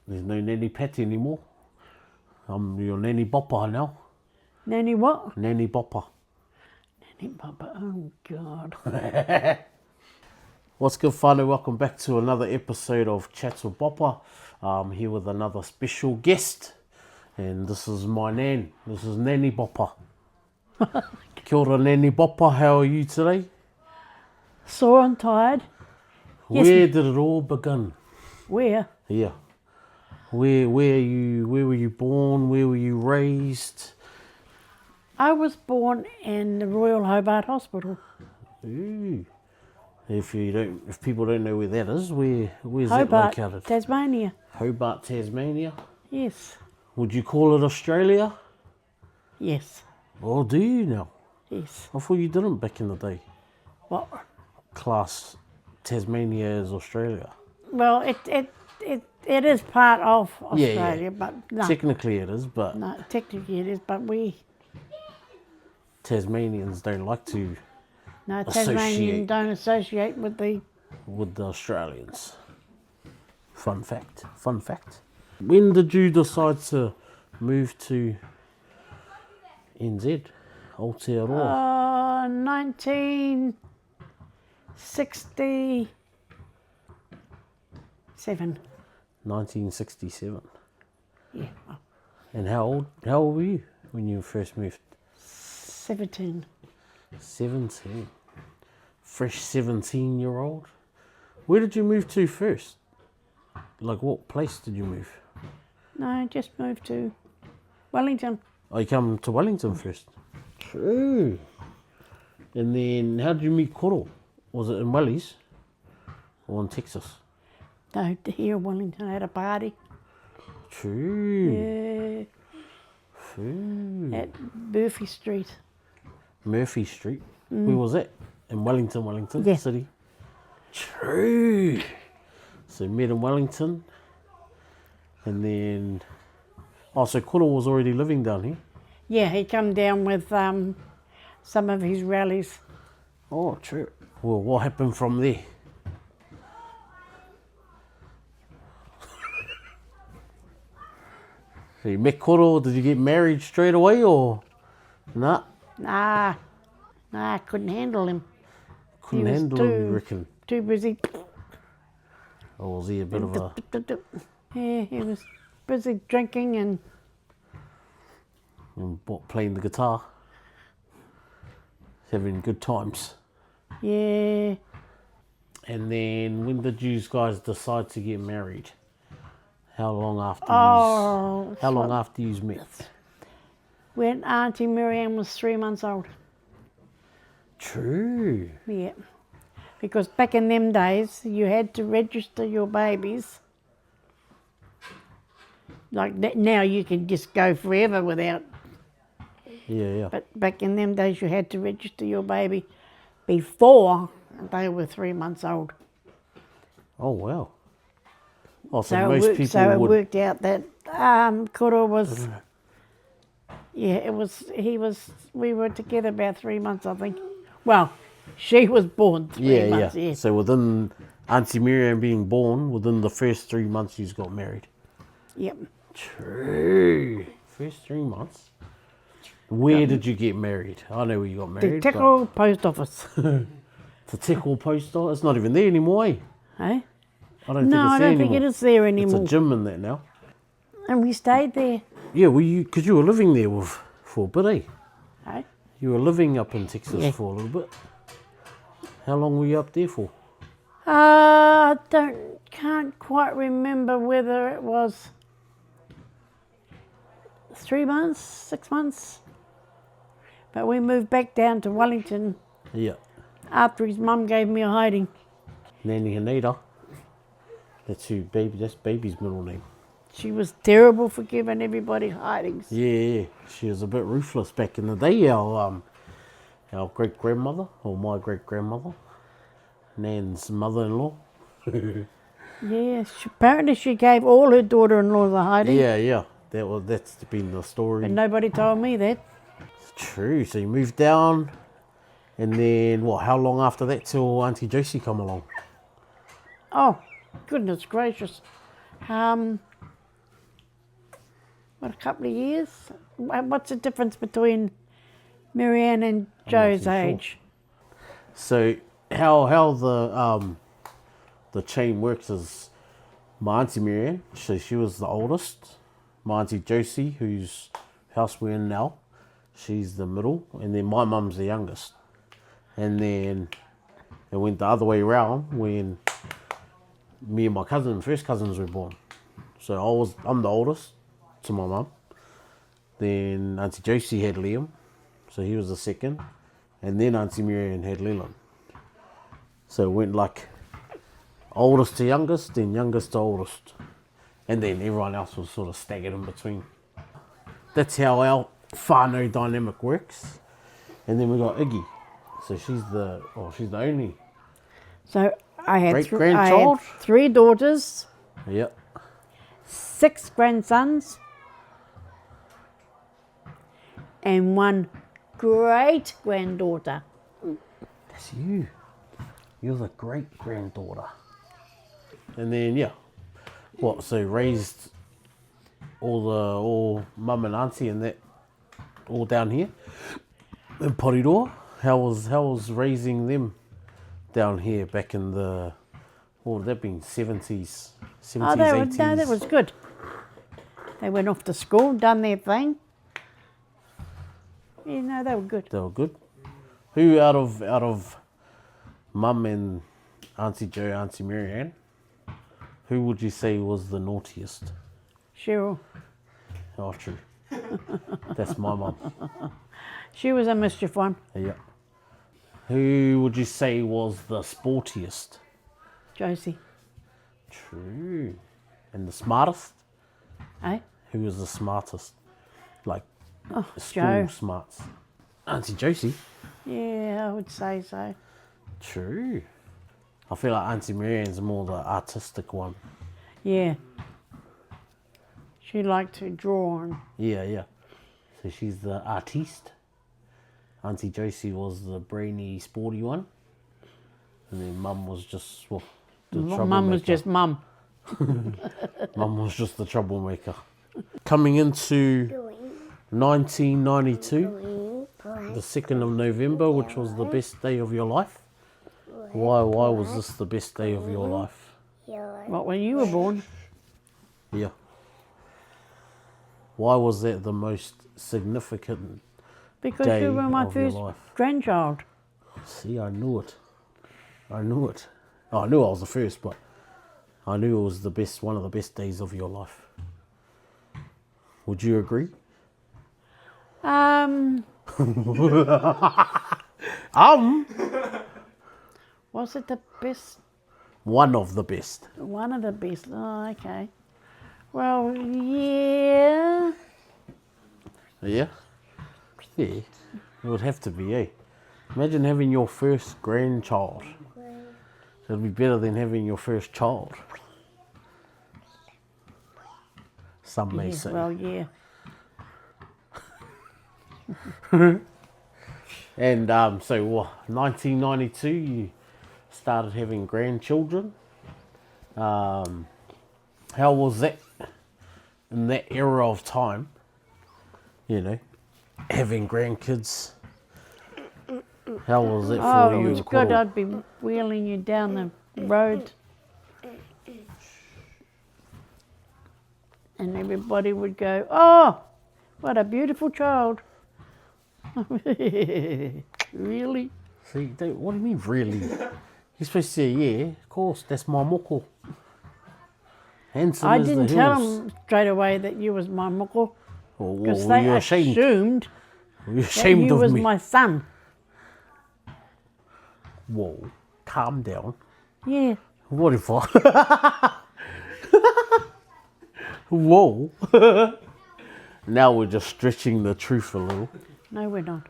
There's no Nanny Pat anymore. I'm your Nanny Boppa now. Nanny what? Nanny Boppa. Nanny Boppa. Oh, God. What's good, whānau? Welcome back to another episode of Chats with Boppa. I'm here with another special guest. And this is my nan. This is Nanny Boppa. Kia ora, Nanny Boppa. How are you today? Sore and tired. Yes, Where did it all begin? Where? Yeah. Where were you born? Where were you raised? I was born in the Royal Hobart Hospital. Ooh. If people don't know where that is, where's Hobart, that located? Tasmania. Hobart, Tasmania. Yes. Would you call it Australia? Yes. Oh, do you now? Yes. I thought you didn't back in the day. What? Class Tasmania as Australia. Well, it is part of Yeah, Australia, yeah. but no. Technically it is, but No, technically it is, but we... Tasmanians don't like to No, Associate. Tasmanians don't associate with the... with the Australians. Fun fact. Fun fact. When did you decide to move to NZ? Aotearoa? 1967. 1967. Yeah, And how old were you when you first moved? 17. 17. Fresh 17-year-old. Where did you move to first? Like what place did you move? No, I just moved to Wellington. Oh, you come to Wellington first? True. And then how did you meet Koro? Was it in Wellies or in Texas? No, here in Wellington, I had a party. True. Yeah, True. at Murphy Street. Murphy Street. Where was that? In Wellington Yeah. City. True. So met in Wellington. And then... Oh, so Koro was already living down here? Yeah, he come down with some of his rallies. Oh, true. Well, what happened from there? So you met Koro, did you get married straight away or? Nah, Nah, I couldn't handle him. couldn't He was handle him, you reckon? Too busy. Or was he a bit of a... Yeah, he was busy drinking and playing the guitar? Having good times. yeah, And then when did you guys decide to get married? How long after you met? when Auntie Miriam was 3 months old. True. Yeah, because back in them days, you had to register your babies. Like that, now you can just go forever without, Yeah. but back in them days you had to register your baby before they were 3 months old. Oh, wow. Oh, so So, most people it would... worked out that Koro was, yeah, we were together about 3 months, I think. Well, she was born 3 months, yeah. So within Auntie Miriam being born, within the first 3 months you got married. Yep. True. First 3 months. Where did you get married? I know where you got The married. Tickle Post Office. The Tickle Post Office. It's not even there anymore, eh? Eh? I don't No, think I it's there don't think anymore. it is there It's anymore. a gym in that now. And we stayed there. Yeah, because you were living there for a bit, eh? Eh? You were living up in Texas Yeah. for a little bit. How long were you up there for? I can't quite remember whether it was 3 months, 6 months. But we moved back down to Wellington Yeah. after his mum gave me a hiding. Nanny Haneda. That's baby's middle name. She was terrible for giving everybody hidings. Yeah, she was a bit ruthless back in the day. Our great-grandmother, or my great-grandmother, Nan's mother-in-law. Yeah, apparently she gave all her daughter-in-laws a hiding. Yeah. That's been the story. But nobody told me that. True. So you moved down, and then what? How long after that till Auntie Josie come along? Oh, goodness gracious. a couple of years. What's the difference between Marianne and Joe's too sure. age? So how the chain works is my auntie Marianne, she was the oldest. My auntie Josie, whose house we're in now, she's the middle, and then my mum's the youngest. And then it went the other way around when me and my first cousins were born. So I'm the oldest to my mum. Then Auntie Josie had Liam, so he was the second. And then Auntie Marianne had Leland. So it went like oldest to youngest, then youngest to oldest. And then everyone else was sort of staggered in between. That's how our whānau dynamic works. And then we got Iggy. So she's the only. So I had, Great-grandchild? 3 daughters, Yep. 6 grandsons, and 1 great-granddaughter. That's you. You're the great-granddaughter. And then, yeah. So raised all mum and auntie and that all down here in Porirua. How was raising them down here back in the, what would that been, 70s, 80s? No, that was good. They went off to school, done their thing. Yeah, no, they were good. They were good. Who out of mum and Auntie Jo, Auntie Marianne, who would you say was the naughtiest? Cheryl. Oh, true. That's my mum. She was a mischief one. Yeah. Who would you say was the sportiest? Josie. True. And the smartest? Eh? Who was the smartest? Like, school Joe. smarts. Auntie Josie? Yeah, I would say so. True. I feel like Auntie Marianne's more the artistic one. Yeah. She liked to draw and Yeah. So she's the artiste. Auntie Josie was the brainy, sporty one. And then Mum was just, well, the troublemaker. Mum was just Mum. Mum was just the troublemaker. Coming into 1992, the 2nd of November, which was the best day of your life. Why was this the best day of your life? What, when you were born? Yeah. Why was that the most significant Because day you were my of your first life? grandchild. See, I knew it. Oh, I knew I was the first, but I knew it was the best, one of the best days of your life. Would you agree? Was it the best? One of the best. One of the best. Oh, okay. Well, yeah. Yeah? Yeah. It would have to be, eh? Imagine having your first grandchild. It'd be better than having your first child. Some may say. Well, yeah. And so, 1992, you started having grandchildren. How was that in that era of time? You know, having grandkids. How was it for Oh, you? it was good. I'd be wheeling you down the road. And everybody would go, "Oh, what a beautiful child." Really? See, what do you mean, really? You're supposed to say, yeah, of course, that's my moko. Handsome I as didn't the tell hills. them straight away that you was my muckle, because Were they you ashamed? assumed Were you that ashamed you of was me? my son. Whoa, calm down. Yeah. What if I... Whoa. Now we're just stretching the truth a little. No, we're not.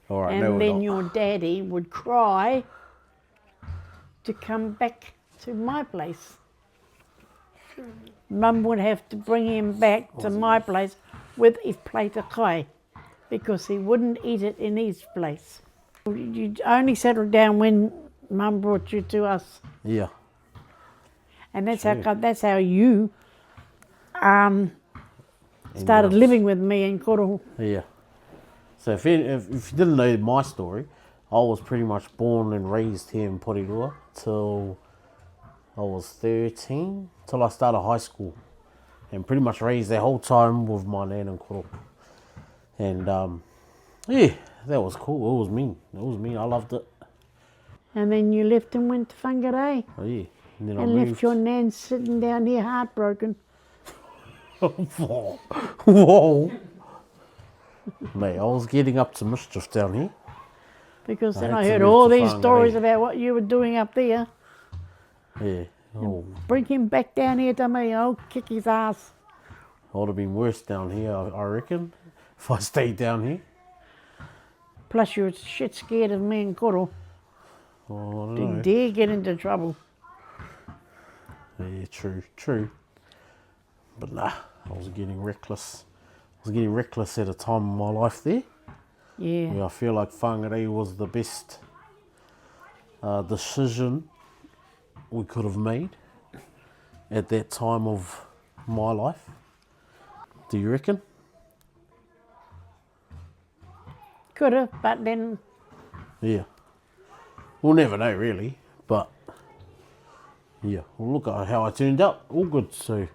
All right, And no, we're then not. your daddy would cry to come back to my place. Mum would have to bring him back to my place with his plate of kai because he wouldn't eat it in his place. You only settled down when Mum brought you to us. Yeah. And that's True. how you started living with me in Koro. Yeah. So if you didn't know my story, I was pretty much born and raised here in Porirua till I was 13, till I started high school. And pretty much raised that whole time with my nan and koro. And yeah, that was cool. It was mean. It was mean. I loved it. And then you left and went to Whangarei. Oh yeah. And then I And moved. left your nan sitting down here heartbroken. Whoa. Whoa. Mate, I was getting up to mischief down here. Because then had I to heard move all to these stories Whangarei. about what you were doing up there. Yeah. Oh, Bring him back down here to me. I'll kick his ass. I would have been worse down here, I reckon, if I stayed down here. Plus you were shit scared of me and Koro. Oh, I don't Didn't know. dare get into trouble. Yeah, true. But nah, I was getting reckless. I was getting reckless at a time in my life there. Yeah. Yeah, I feel like whangarei was the best decision we could have made at that time of my life. Do you reckon? Could have, but then Yeah. We'll never know really, but yeah, well, look at how I turned out. All good, so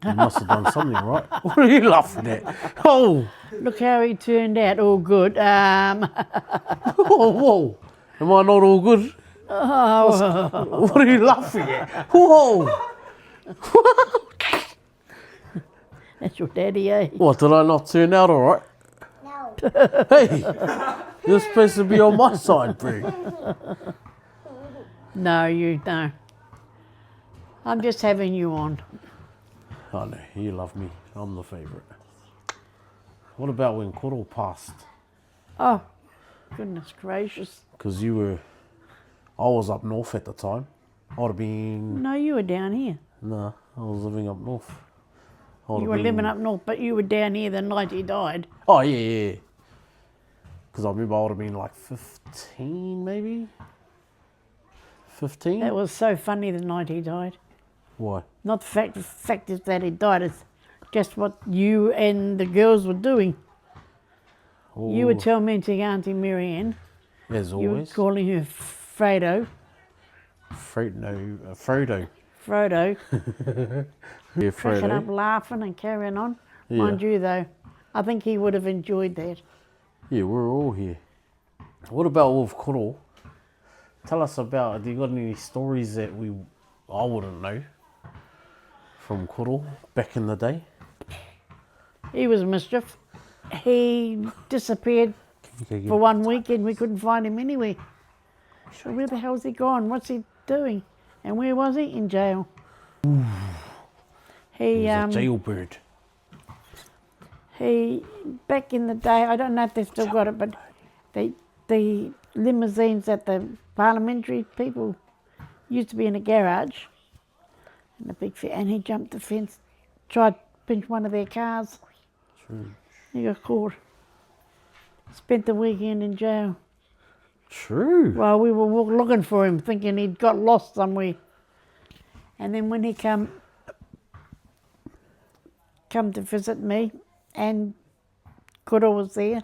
you must have done something right. What are you laughing at? Oh, look how he turned out. All good. whoa. Am I not all good? What are you laughing at? Whoa. That's your daddy, eh? What, did I not turn out all right? No. Hey, you're supposed to be on my side, bro. No. I'm just having you on. I know, you love me. I'm the favourite. What about when Koro passed? Oh, goodness gracious. Because I was up north at the time. I would have been, No, you were down here. nah, I was living up north. You were living up north, but you were down here the night he died. Oh, yeah. Because I remember I would have been like 15, maybe? 15? That was so funny the night he died. Why? Not the fact is that he died, it's just what you and the girls were doing. You were Oh, tormenting Auntie Marianne. as You were always. calling her Fredo. Frodo. Frodo. Yeah, Cracking up, Frodo. laughing and carrying on. Yeah. Mind you, though, I think he would have enjoyed that. Yeah, we're all here. What about with Koro? Tell us about, do you got any stories that I wouldn't know from Koro back in the day? He was mischief. He disappeared for 1 week and we couldn't find him anywhere. So where the hell's he gone? What's he doing? And where was he? In jail. He was a jailbird. He, back in the day, I don't know if they've still got it, but the limousines that the parliamentary people used to be in a garage, and he jumped the fence, tried to pinch one of their cars. True. He got caught. Spent the weekend in jail. True. While we were looking for him, thinking he'd got lost somewhere. And then when he come to visit me, and Kuro was there,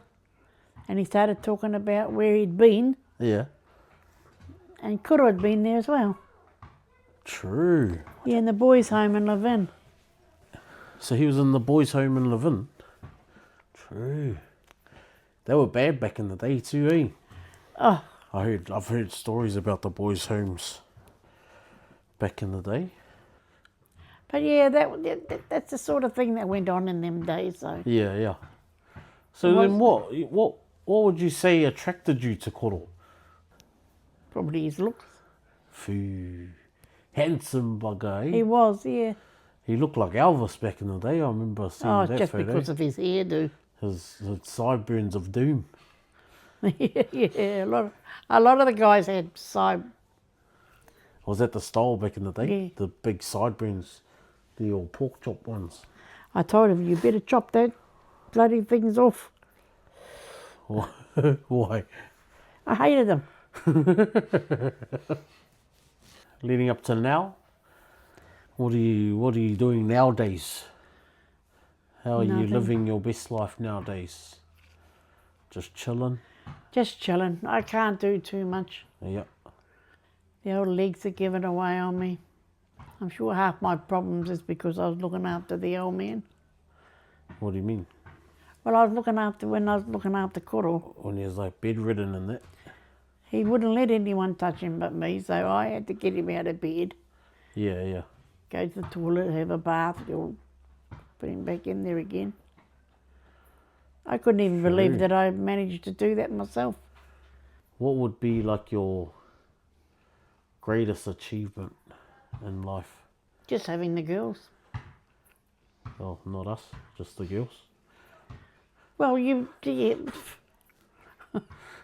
and he started talking about where he'd been, Yeah. and Kuro had been there as well. True. Yeah, in the boys' home in Levin. So he was in the boys' home in Levin. True. They were bad back in the day too, eh? Oh, I've heard stories about the boys' homes back in the day. but yeah, that's the sort of thing that went on in them days, so. Yeah. So then what would you say attracted you to Koro? Probably his looks. Phew. Handsome bugger, eh? He was, yeah. He looked like Elvis back in the day. I remember seeing Oh, that just photo. because of his hairdo. His sideburns of doom. Yeah, a lot of the guys had side. Was that the style back in the day? Yeah. The big sideburns, the old pork chop ones. I told him, you better chop that bloody things off. Why? I hated them. Leading up to now, What are you doing nowadays? How are you Nothing. living your best life nowadays? Just chilling? Just chilling. I can't do too much. Yep. The old legs are giving away on me. I'm sure half my problems is because I was looking after the old man. What do you mean? Well, when I was looking after Koro, When he was like bedridden and that? he wouldn't let anyone touch him but me, so I had to get him out of bed, Yeah, yeah. go to the toilet, have a bath, put him back in there again. I couldn't even believe that I managed to do that myself. What would be like your greatest achievement in life? Just having the girls. Oh, not us, just the girls. Well,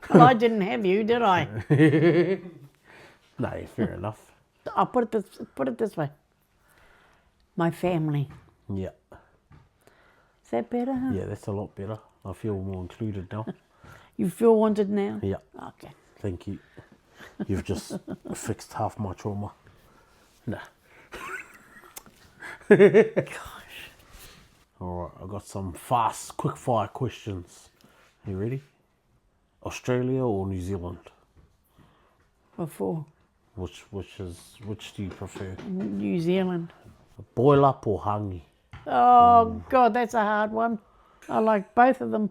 well, I didn't have you, did I? No, fair enough. I'll put it this way. My family. Yeah. Is that better? Yeah, that's a lot better. I feel more included now. You feel wanted now? Yeah. Okay. Thank you. You've just fixed half my trauma. Nah. Gosh. Alright, I've got some fast, quick fire questions. You ready? Australia or New Zealand? Before Which do you prefer? New Zealand. Boil up or hangi? Oh, God, that's a hard one. I like both of them.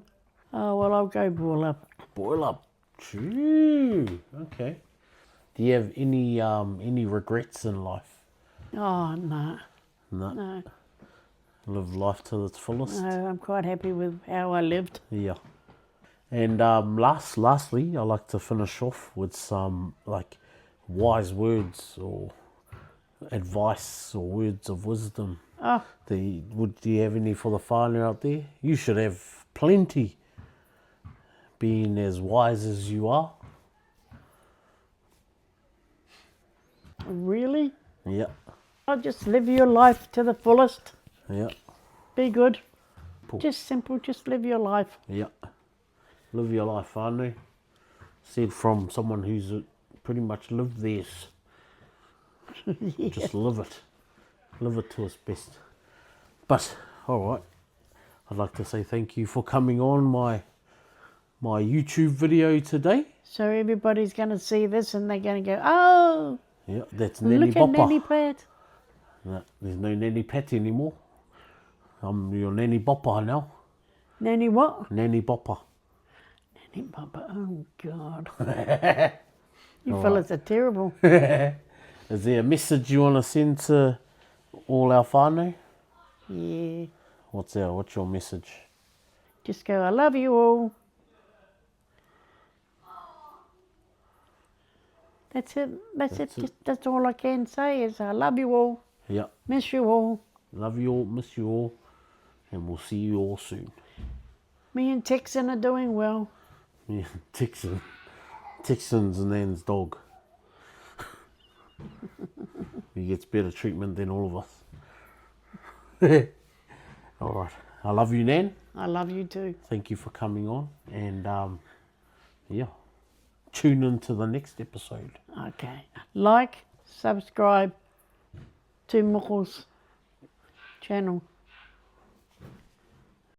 Oh, well, I'll go boil up. Boil up. True. Okay. Do you have any regrets in life? Oh, no. No. No. Live life to its fullest. No, I'm quite happy with how I lived. Yeah. And lastly, I like to finish off with some like wise words or advice or words of wisdom. Oh, Do you have any for the whānau out there? You should have plenty, being as wise as you are. really? Yeah, Oh, just live your life to the fullest. yeah, Be good. Cool. Just simple, just live your life. yeah. Live your life, whānau. Said from someone who's pretty much lived theirs. Yeah. Just live it. Live it to its best. But, alright, I'd like to say thank you for coming on my YouTube video today. So everybody's going to see this and they're going to go, oh, Yeah, that's Nanny look at Boppa. Nanny Pat. No, there's no Nanny Pat anymore. I'm your Nanny Boppa now. Nanny what? Nanny Boppa. Nanny Papa, oh God. You All fellas are terrible. Is there a message you want to send to all our whānau? Yeah. What's your message? Just go, I love you all. That's it. That's it. That's all I can say is I love you all. Yeah. Miss you all. Love you all, miss you all, and we'll see you all soon. Me and Texan are doing well. Yeah, Texan's Nan's dog. He gets better treatment than all of us. Alright. I love you, Nan. I love you too. Thank you for coming on. And yeah. Tune in to the next episode. Okay. Like, subscribe to Moko's channel.